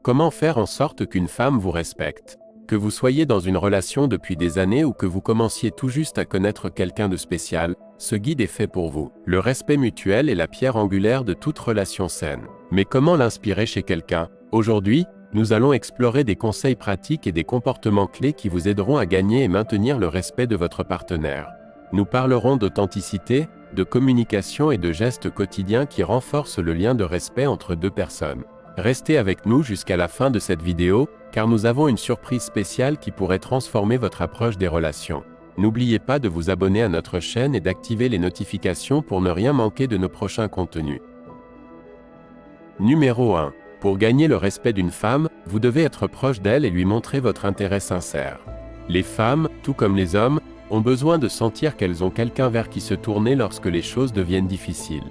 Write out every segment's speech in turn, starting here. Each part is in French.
Comment faire en sorte qu'une femme vous respecte? Que vous soyez dans une relation depuis des années ou que vous commenciez tout juste à connaître quelqu'un de spécial, ce guide est fait pour vous. Le respect mutuel est la pierre angulaire de toute relation saine. Mais comment l'inspirer chez quelqu'un? Aujourd'hui, nous allons explorer des conseils pratiques et des comportements clés qui vous aideront à gagner et maintenir le respect de votre partenaire. Nous parlerons d'authenticité, de communication et de gestes quotidiens qui renforcent le lien de respect entre deux personnes. Restez avec nous jusqu'à la fin de cette vidéo, car nous avons une surprise spéciale qui pourrait transformer votre approche des relations. N'oubliez pas de vous abonner à notre chaîne et d'activer les notifications pour ne rien manquer de nos prochains contenus. Numéro 1. Pour gagner le respect d'une femme, vous devez être proche d'elle et lui montrer votre intérêt sincère. Les femmes, tout comme les hommes, ont besoin de sentir qu'elles ont quelqu'un vers qui se tourner lorsque les choses deviennent difficiles.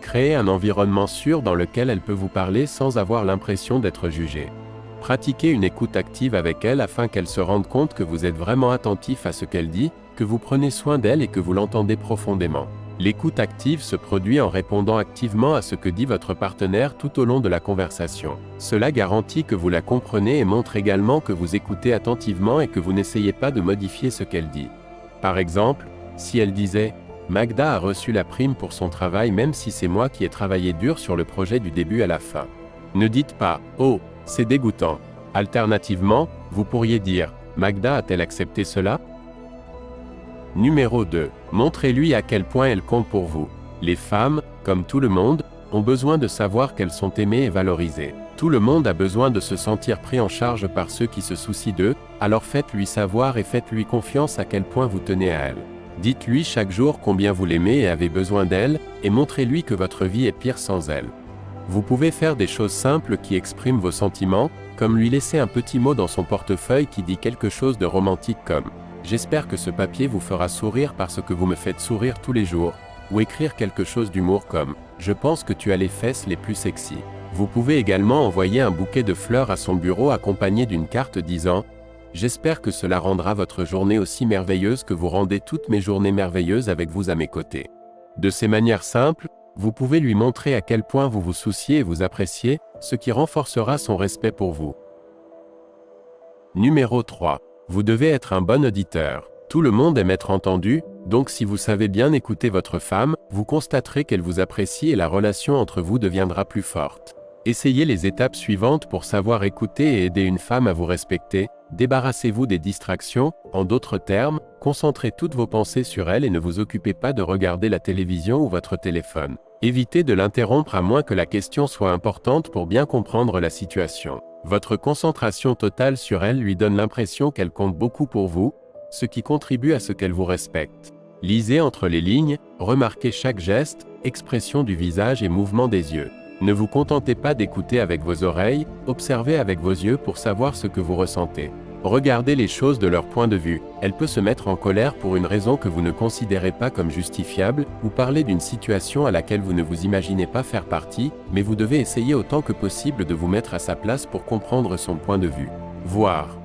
Créez un environnement sûr dans lequel elle peut vous parler sans avoir l'impression d'être jugée. Pratiquez une écoute active avec elle afin qu'elle se rende compte que vous êtes vraiment attentif à ce qu'elle dit, que vous prenez soin d'elle et que vous l'entendez profondément. L'écoute active se produit en répondant activement à ce que dit votre partenaire tout au long de la conversation. Cela garantit que vous la comprenez et montre également que vous écoutez attentivement et que vous n'essayez pas de modifier ce qu'elle dit. Par exemple, si elle disait « Magda a reçu la prime pour son travail même si c'est moi qui ai travaillé dur sur le projet du début à la fin ». Ne dites pas « Oh, c'est dégoûtant ». Alternativement, vous pourriez dire « Magda a-t-elle accepté cela ?» Numéro 2. Montrez-lui à quel point elle compte pour vous. Les femmes, comme tout le monde, ont besoin de savoir qu'elles sont aimées et valorisées. Tout le monde a besoin de se sentir pris en charge par ceux qui se soucient d'eux, alors faites-lui savoir et faites-lui confiance à quel point vous tenez à elle. Dites-lui chaque jour combien vous l'aimez et avez besoin d'elle, et montrez-lui que votre vie est pire sans elle. Vous pouvez faire des choses simples qui expriment vos sentiments, comme lui laisser un petit mot dans son portefeuille qui dit quelque chose de romantique comme « J'espère que ce papier vous fera sourire parce que vous me faites sourire tous les jours », ou écrire quelque chose d'humour comme « Je pense que tu as les fesses les plus sexy ». Vous pouvez également envoyer un bouquet de fleurs à son bureau accompagné d'une carte disant « J'espère que cela rendra votre journée aussi merveilleuse que vous rendez toutes mes journées merveilleuses avec vous à mes côtés ». De ces manières simples, vous pouvez lui montrer à quel point vous vous souciez et vous appréciez, ce qui renforcera son respect pour vous. Numéro 3. Vous devez être un bon auditeur. Tout le monde aime être entendu, donc si vous savez bien écouter votre femme, vous constaterez qu'elle vous apprécie et la relation entre vous deviendra plus forte. Essayez les étapes suivantes pour savoir écouter et aider une femme à vous respecter. Débarrassez-vous des distractions, en d'autres termes, concentrez toutes vos pensées sur elle et ne vous occupez pas de regarder la télévision ou votre téléphone. Évitez de l'interrompre à moins que la question soit importante pour bien comprendre la situation. Votre concentration totale sur elle lui donne l'impression qu'elle compte beaucoup pour vous, ce qui contribue à ce qu'elle vous respecte. Lisez entre les lignes, remarquez chaque geste, expression du visage et mouvement des yeux. Ne vous contentez pas d'écouter avec vos oreilles, observez avec vos yeux pour savoir ce que vous ressentez. Regardez les choses de leur point de vue. Elle peut se mettre en colère pour une raison que vous ne considérez pas comme justifiable, ou parler d'une situation à laquelle vous ne vous imaginez pas faire partie, mais vous devez essayer autant que possible de vous mettre à sa place pour comprendre son point de vue. Voir.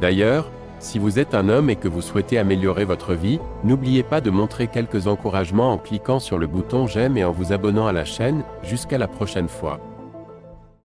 D'ailleurs, si vous êtes un homme et que vous souhaitez améliorer votre vie, n'oubliez pas de montrer quelques encouragements en cliquant sur le bouton j'aime et en vous abonnant à la chaîne. Jusqu'à la prochaine fois.